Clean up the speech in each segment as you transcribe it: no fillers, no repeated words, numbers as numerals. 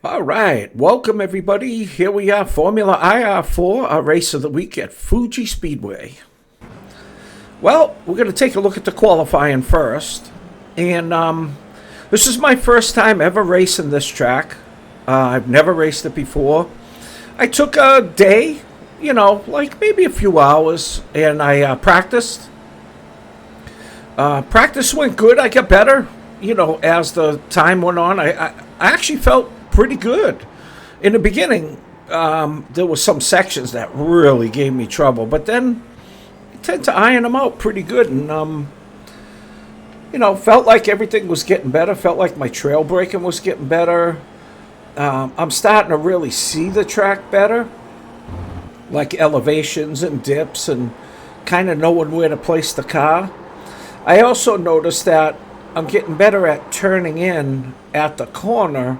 All right, welcome everybody. Here we are, Formula IR-4, our race of the week at Fuji Speedway. Well, we're going to take a look at the qualifying first. And this is my first time ever racing this track. I've never raced it before. I took a day, like maybe a few hours, and I practiced. Practice went good. I got better, as the time went on. I actually felt pretty good. In the beginning, there were some sections that really gave me trouble, but then I tend to iron them out pretty good, and felt like everything was getting better. Felt like my trail braking was getting better. I'm starting to really see the track better, like elevations and dips, and kind of knowing where to place the car. I also noticed that I'm getting better at turning in at the corner.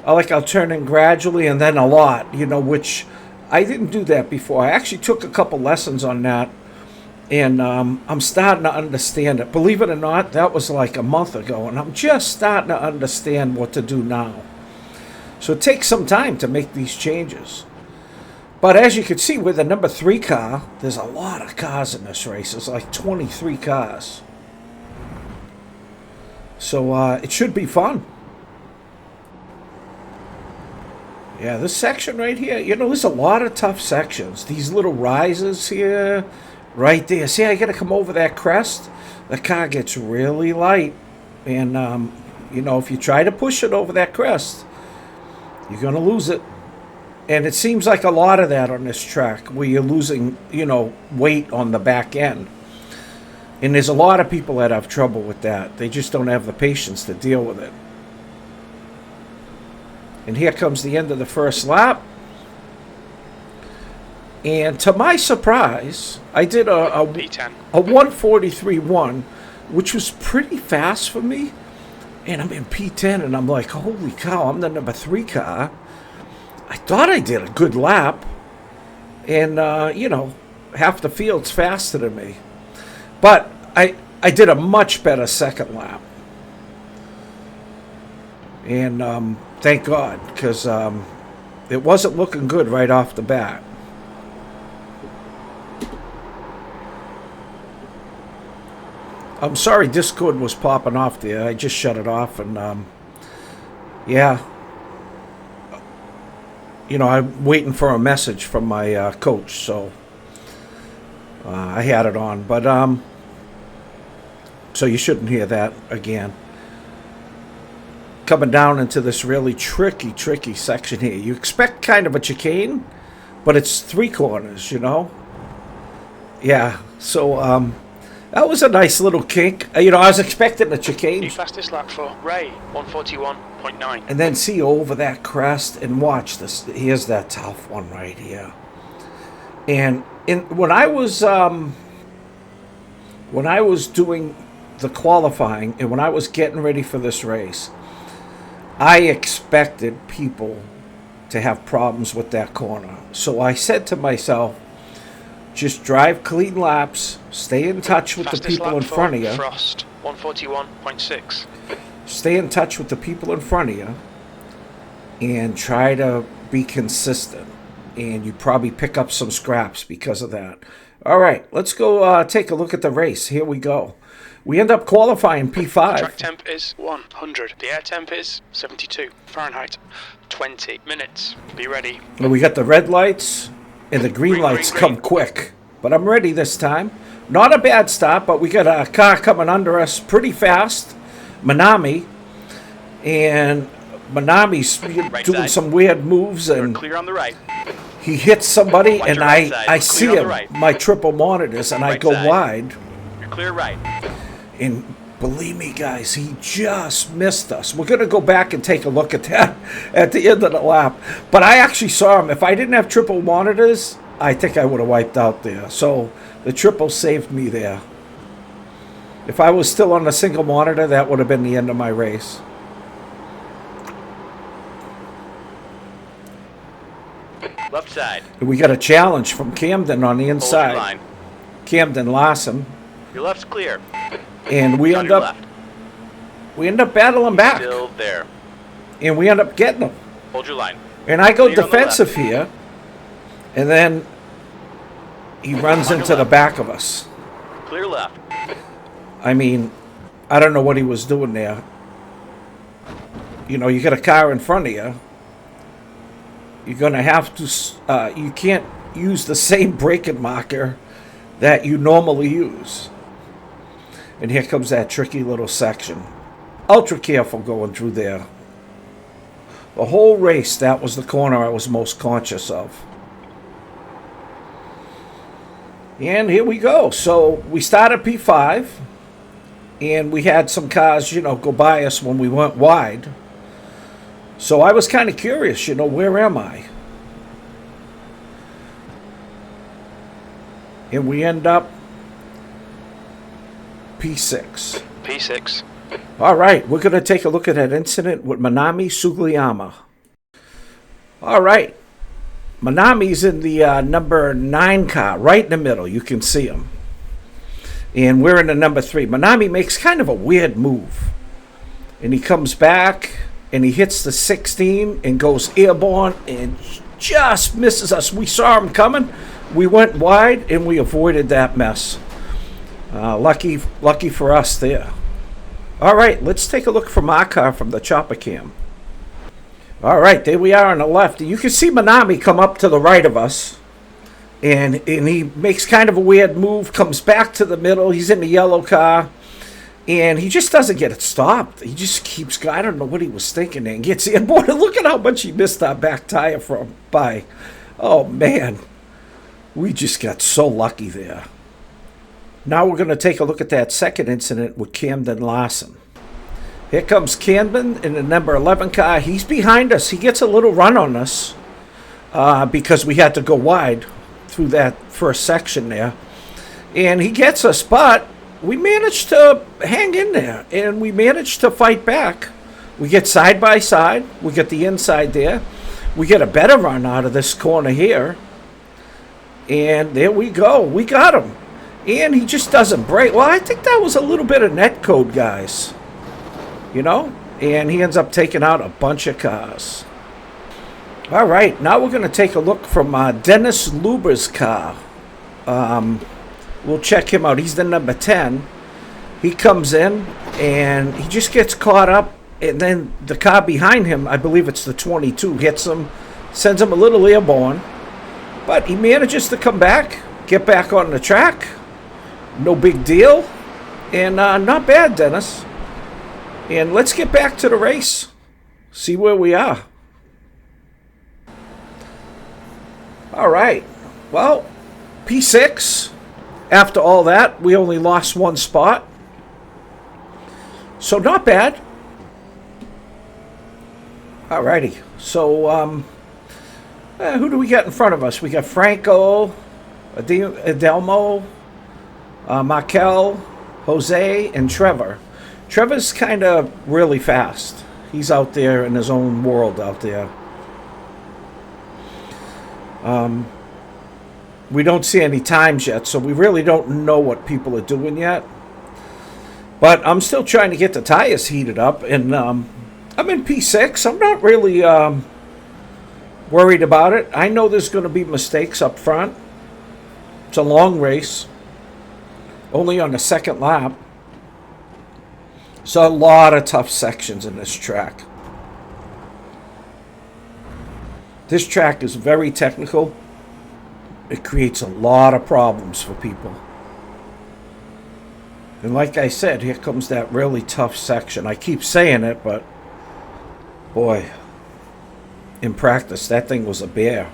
I'll turn in gradually and then a lot, which I didn't do that before. I actually took a couple lessons on that, and I'm starting to understand it. Believe it or not, that was like a month ago, and I'm just starting to understand what to do now. So it takes some time to make these changes. But as you can see, with the number 3 car, there's a lot of cars in this race. There's like 23 cars. So it should be fun. Yeah, this section right here, there's a lot of tough sections. These little rises here, right there. See, I got to come over that crest. The car gets really light. And, if you try to push it over that crest, you're going to lose it. And it seems like a lot of that on this track, where you're losing, weight on the back end. And there's a lot of people that have trouble with that. They just don't have the patience to deal with it. And here comes the end of the first lap. And to my surprise, I did a 1:43.1, which was pretty fast for me. And I'm in P10, and I'm like, holy cow, I'm the number 3 car. I thought I did a good lap. And, half the field's faster than me. But I did a much better second lap. And thank God, because it wasn't looking good right off the bat. I'm sorry Discord was popping off there. I just shut it off, and yeah. I'm waiting for a message from my coach, so I had it on. But so you shouldn't hear that again. Coming down into this really tricky section here. You expect kind of a chicane, but it's 3 corners, Yeah, so that was a nice little kink. I was expecting a chicane. The fastest lap for Ray, 141.9. And then see over that crest and watch this. Here's that tough one right here. And when I was doing the qualifying and when I was getting ready for this race, I expected people to have problems with that corner. So I said to myself, just drive clean laps, stay in touch with the people in front of you. Frost, 141.6. Stay in touch with the people in front of you and try to be consistent. And you probably pick up some scraps because of that. All right, let's go take a look at the race. Here we go. We end up qualifying P5. The track temp is 100. The air temp is 72 Fahrenheit. 20 minutes. Be ready. And we got the red lights and the green lights come quick. But I'm ready this time. Not a bad stop, but we got a car coming under us pretty fast. Manami. And Manami's doing some weird moves. And clear on the right. He hits somebody, and I see him, my triple monitors, and I go wide. You're clear right. And believe me, guys, he just missed us. We're going to go back and take a look at that at the end of the lap. But I actually saw him. If I didn't have triple monitors, I think I would have wiped out there. So the triple saved me there. If I was still on a single monitor, that would have been the end of my race. Left side. And we got a challenge from Camden on the inside. Camden Larson. Your left's clear. And we end up battling back. Still there. And we end up getting them. Hold your line. And I go Clear on the defensive left. here. And then he runs into the back of us. Clear left. I mean, I don't know what he was doing there. You know, you got a car in front of you. You're going to have to, you can't use the same braking marker that you normally use. And here comes that tricky little section. Ultra careful going through there. The whole race, that was the corner I was most conscious of. And here we go. So we started P5. And we had some cars, you know, go by us when we went wide. So I was kind of curious, you know, where am I? And we end up P6. P6. All right, we're going to take a look at that incident with Manami Sugiyama. All right. Manami's in the number 9 car, right in the middle. You can see him. And we're in the number 3. Manami makes kind of a weird move. And he comes back, and he hits the 16 and goes airborne and just misses us. We saw him coming. We went wide, and we avoided that mess. Lucky for us there. All right, let's take a look from our car from the chopper cam. All right, there we are on the left. You can see Manami come up to the right of us. And he makes kind of a weird move, comes back to the middle. He's in the yellow car. And he just doesn't get it stopped. He just keeps going. I don't know what he was thinking. And gets in. Boy, look at how much he missed our back tire by. Oh, man. We just got so lucky there. Now we're going to take a look at that second incident with Camden Larson. Here comes Camden in the number 11 car. He's behind us. He gets a little run on us because we had to go wide through that first section there. And he gets us, but we managed to hang in there. And we managed to fight back. We get side by side. We get the inside there. We get a better run out of this corner here. And there we go. We got him. And he just doesn't break. Well, I think that was a little bit of net code, guys. You know? And he ends up taking out a bunch of cars. All right. Now we're going to take a look from Dennis Luber's car. We'll check him out. He's the number 10. He comes in, and he just gets caught up. And then the car behind him, I believe it's the 22, hits him, sends him a little airborne. But he manages to come back, get back on the track. No big deal. And not bad, Dennis. And let's get back to the race. See where we are. All right. Well, P6. After all that, we only lost one spot. So not bad. All righty. So who do we got in front of us? We got Franco, Adelmo, Markel, Jose, and Trevor. Trevor's kind of really fast. He's out there in his own world out there. We don't see any times yet, so we really don't know what people are doing yet. But I'm still trying to get the tires heated up, and I'm in P6. I'm not really worried about it. I know there's going to be mistakes up front. It's a long race, only on the second lap. So a lot of tough sections in this track. This track is very technical. It creates a lot of problems for people. And like I said, here comes that really tough section. I keep saying it, but boy, in practice, that thing was a bear.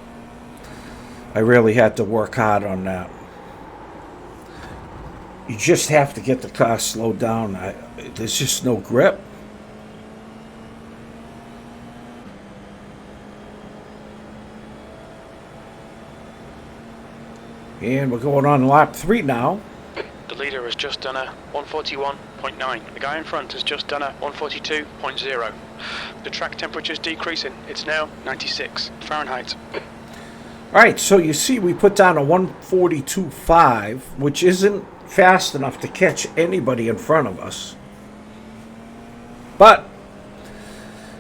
I really had to work hard on that. You just have to get the car slowed down. There's just no grip. And we're going on lap 3 now. The leader has just done a 141.9. The guy in front has just done a 142.0. The track temperature is decreasing. It's now 96 Fahrenheit. All right, so you see we put down a 142.5, which isn't fast enough to catch anybody in front of us. But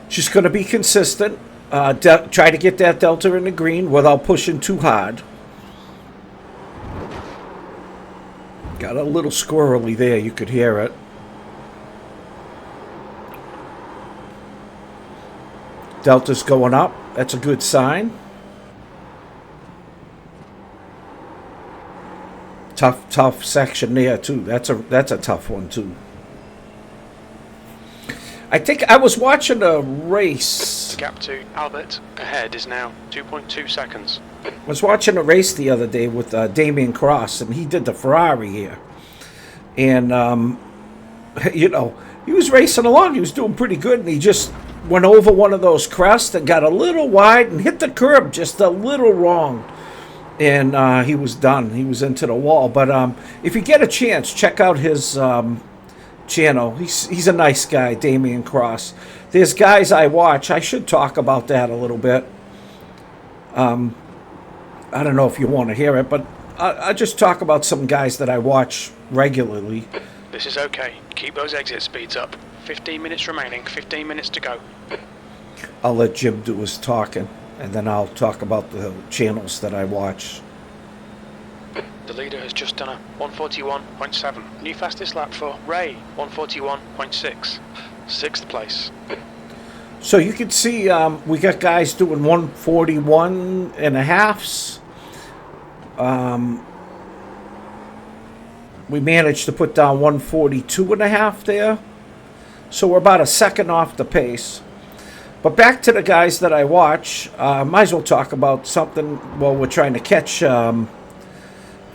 just going to be consistent. Try to get that delta in the green without pushing too hard. Got a little squirrely there, you could hear it. Delta's going up, that's a good sign. Tough section there too. That's a tough one too. I think I was watching a race. The gap to Albert ahead is now 2.2 seconds. I was watching a race the other day with Damien Cross, and he did the Ferrari here. And, you know, he was racing along. He was doing pretty good, and he just went over one of those crests and got a little wide and hit the curb just a little wrong. And he was done. He was into the wall. But if you get a chance, check out his channel. He's a nice guy, Damien Cross. There's guys I watch. I should talk about that a little bit. I don't know if you want to hear it, but I just talk about some guys that I watch regularly. This is okay. Keep those exit speeds up. 15 minutes remaining, 15 minutes to go. I'll let Jim do his talking, and then I'll talk about the channels that I watch. The leader has just done a 141.7. New fastest lap for Ray, 141.6. Sixth place. So you can see we got guys doing 141 and a halves. We managed to put down 142 and a half there. So we're about a second off the pace. But back to the guys that I watch, might as well talk about something while we're trying to catch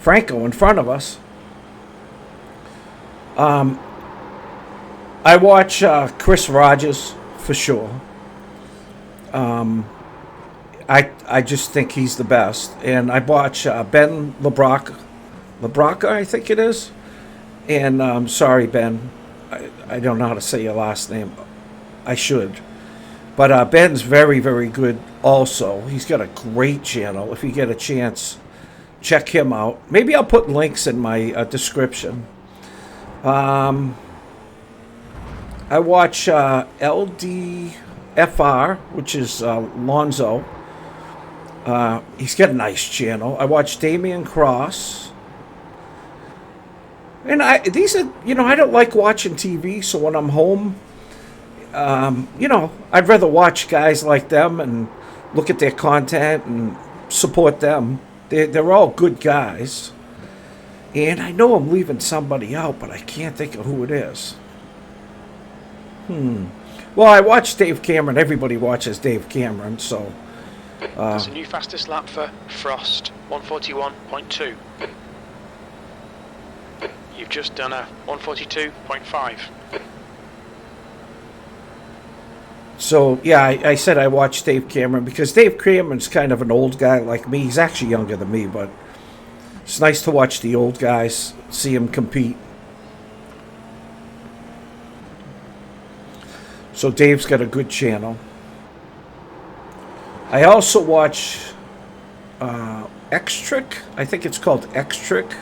Franco in front of us. I watch Chris Rogers for sure. I just think he's the best. And I watch Ben LeBroca, I think it is. And sorry, Ben, I don't know how to say your last name. I should. But Ben's very, very good also. He's got a great channel. If you get a chance, check him out. Maybe I'll put links in my description. I watch LDFR, which is Lonzo. He's got a nice channel. I watch Damien Cross. And these are, you know, I don't like watching TV, so when I'm home, you know, I'd rather watch guys like them and look at their content and support them. They're all good guys. And I know I'm leaving somebody out, but I can't think of who it is. Well, I watch Dave Cameron. Everybody watches Dave Cameron, so... There's a new fastest lap for Frost, 141.2. You've just done a 142.5. So, yeah, I said I watch Dave Cameron because Dave Cameron's kind of an old guy like me. He's actually younger than me, but it's nice to watch the old guys, see him compete. So Dave's got a good channel. I also watch X-Trick. I think it's called X-Trick.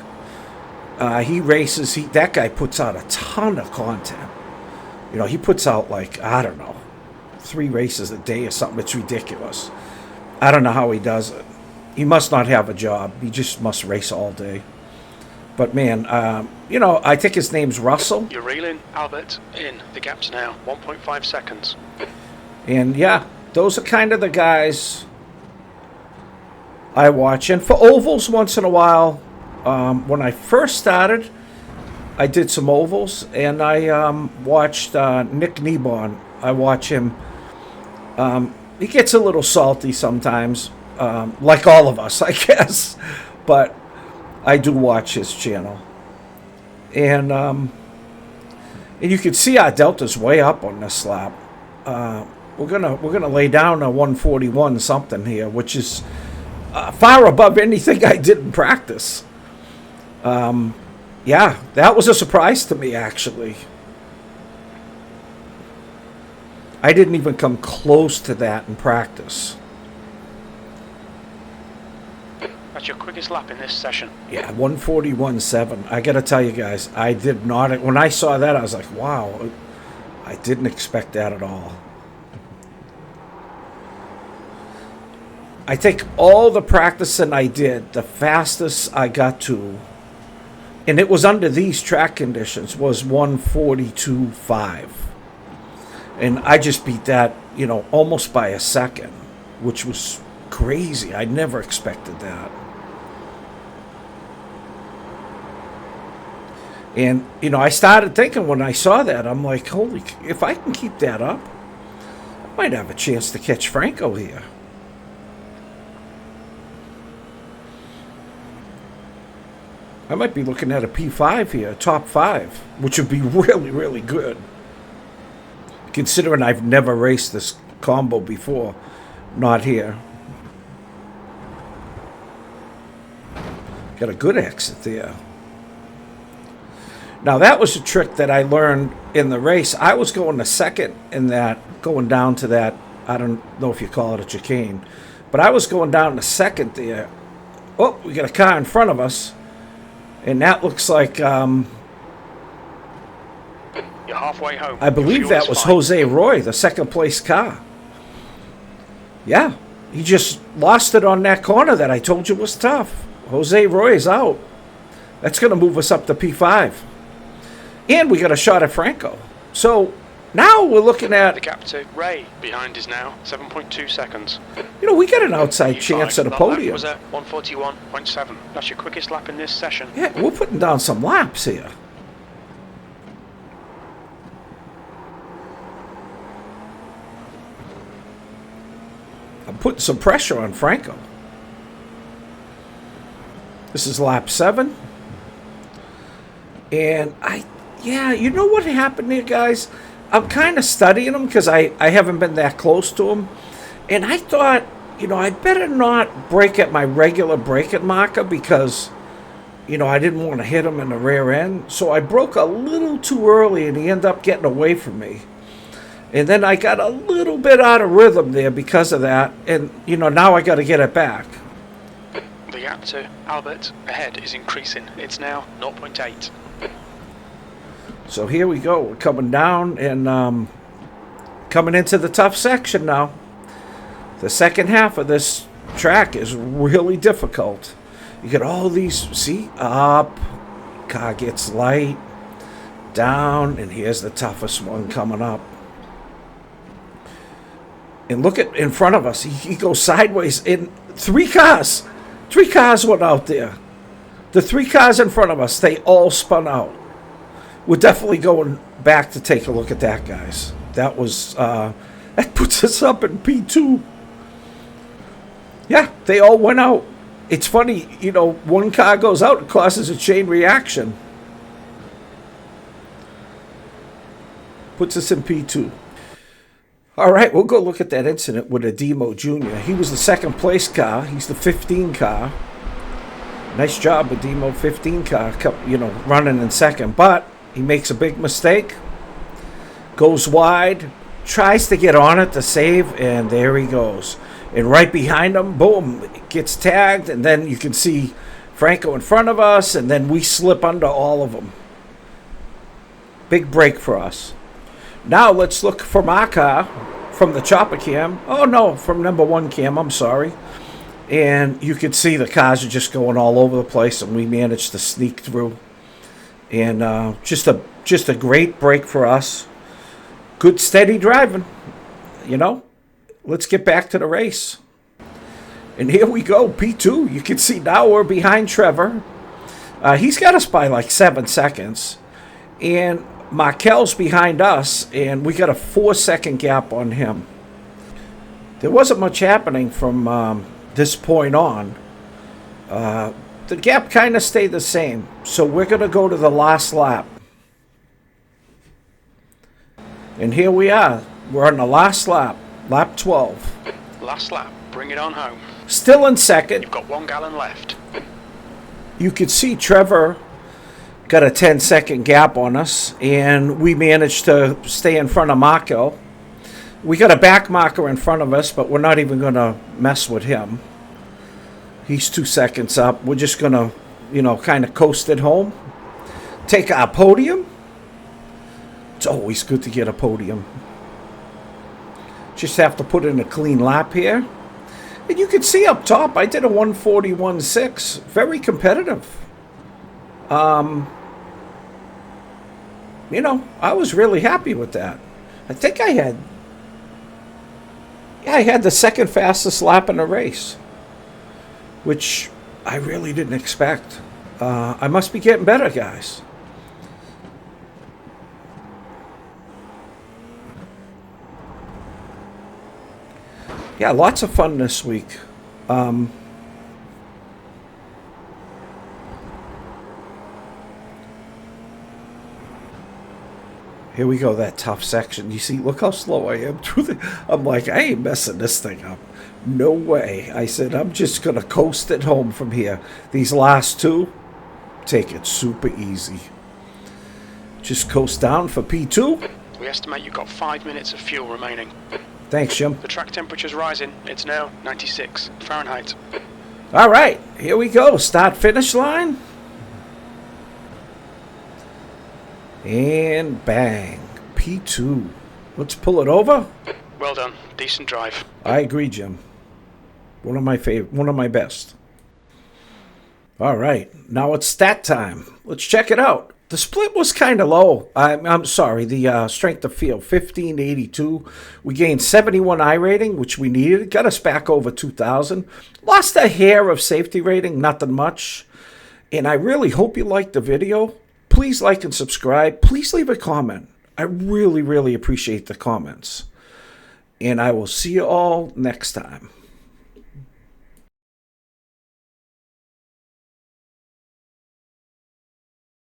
He races. That guy puts out a ton of content. You know, he puts out like, I don't know, 3 races a day or something. It's ridiculous. I don't know how he does it. He must not have a job. He just must race all day. But man, you know, I think his name's Russell. You're reeling Albert in. The gap's now 1.5 seconds. And yeah, those are kind of the guys I watch. And for ovals, once in a while, when I first started, I did some ovals, and I watched Nick Nebon. I watch him. He gets a little salty sometimes, like all of us, I guess. But I do watch his channel, and you can see our delta's way up on this lap. We're gonna lay down a 141 something here, which is far above anything I did in practice. Yeah, that was a surprise to me, actually. I didn't even come close to that in practice. That's your quickest lap in this session. Yeah, 141.7. I gotta tell you guys, I did not. When I saw that, I was like, wow, I didn't expect that at all. I think all the practicing I did, the fastest I got to, and it was under these track conditions, was 1:42.5. And I just beat that, almost by a second, which was crazy. I never expected that. And, I started thinking when I saw that, I'm like, if I can keep that up, I might have a chance to catch Franco here. I might be looking at a P5 here, a top 5, which would be really, really good. Considering I've never raced this combo before. Not here. Got a good exit there. Now that was a trick that I learned in the race. I was going to second in that, going down to that, I don't know if you call it a chicane, but I was going down to second there. Oh, we got a car in front of us. And that looks like, you're halfway home. I believe that was Jose Roy, the second place car. Yeah, he just lost it on that corner that I told you was tough. Jose Roy is out. That's going to move us up to P5. And we got a shot at Franco. So now we're looking at... The gap to Ray behind is now 7.2 seconds. We got an outside chance at a podium. Was at 1:41.7. That's your quickest lap in this session. Yeah, we're putting down some laps here. I'm putting some pressure on Franco. This is lap 7. And you know what happened here, guys? I'm kind of studying him because I haven't been that close to him. And I thought, I better not brake at my regular braking marker because, I didn't want to hit him in the rear end. So I broke a little too early and he ended up getting away from me. And then I got a little bit out of rhythm there because of that. And, now I got to get it back. The gap to Albert ahead is increasing. It's now 0.8. So here we go. We're coming down and coming into the tough section now. The second half of this track is really difficult. You get all these, see, up, car gets light, down, and here's the toughest one coming up. And look at in front of us. He goes sideways in 3 cars. 3 cars went out there. The 3 cars in front of us, they all spun out. We're definitely going back to take a look at that, guys. That was, that puts us up in P2. Yeah, they all went out. It's funny, one car goes out, it causes a chain reaction. Puts us in P2. All right, we'll go look at that incident with Ademo Jr. He was the second place car. He's the 15 car. Nice job, Ademo 15 car, running in second. But he makes a big mistake, goes wide, tries to get on it to save, and there he goes. And right behind him, boom, gets tagged, and then you can see Franco in front of us, and then we slip under all of them. Big break for us. Now let's look from our car, from the chopper cam. Oh, no, from number 1 cam, I'm sorry. And you can see the cars are just going all over the place, and we managed to sneak through. And just a great break for us. Good, steady driving, Let's get back to the race. And here we go, P2. You can see now we're behind Trevor. He's got us by like 7 seconds. And Markel's behind us, and we got a 4-second gap on him. There wasn't much happening from this point on. The gap kind of stayed the same. So we're going to go to the last lap. And here we are. We're on the last lap. Lap 12. Last lap. Bring it on home. Still in second. You've got 1 gallon left. You could see Trevor got a 10-second gap on us. And we managed to stay in front of Markel. We got a back marker in front of us, but we're not even going to mess with him. He's 2 seconds up. We're just going to, kind of coast it home. Take our podium. It's always good to get a podium. Just have to put in a clean lap here. And you can see up top, I did a 141.6. Very competitive. You know, I was really happy with that. I think I had the second fastest lap in the race, which I really didn't expect. I must be getting better, guys. Yeah, lots of fun this week. Here we go, that tough section. You see, look how slow I am through the... I'm like, I ain't messing this thing up. No way. I said, I'm just going to coast it home from here. These last two, take it super easy. Just coast down for P2. We estimate you've got 5 minutes of fuel remaining. Thanks, Jim. The track temperature's rising. It's now 96 Fahrenheit. All right, here we go. Start-finish line. And bang. P2. Let's pull it over. Well done. Decent drive. I agree, Jim. One of my best. All right, now it's stat time. Let's check it out. The split was kind of low. I'm sorry, the strength of field, 1582. We gained 71 I rating, which we needed. Got us back over 2,000. Lost a hair of safety rating, nothing much. And I really hope you liked the video. Please like and subscribe. Please leave a comment. I really, really appreciate the comments. And I will see you all next time.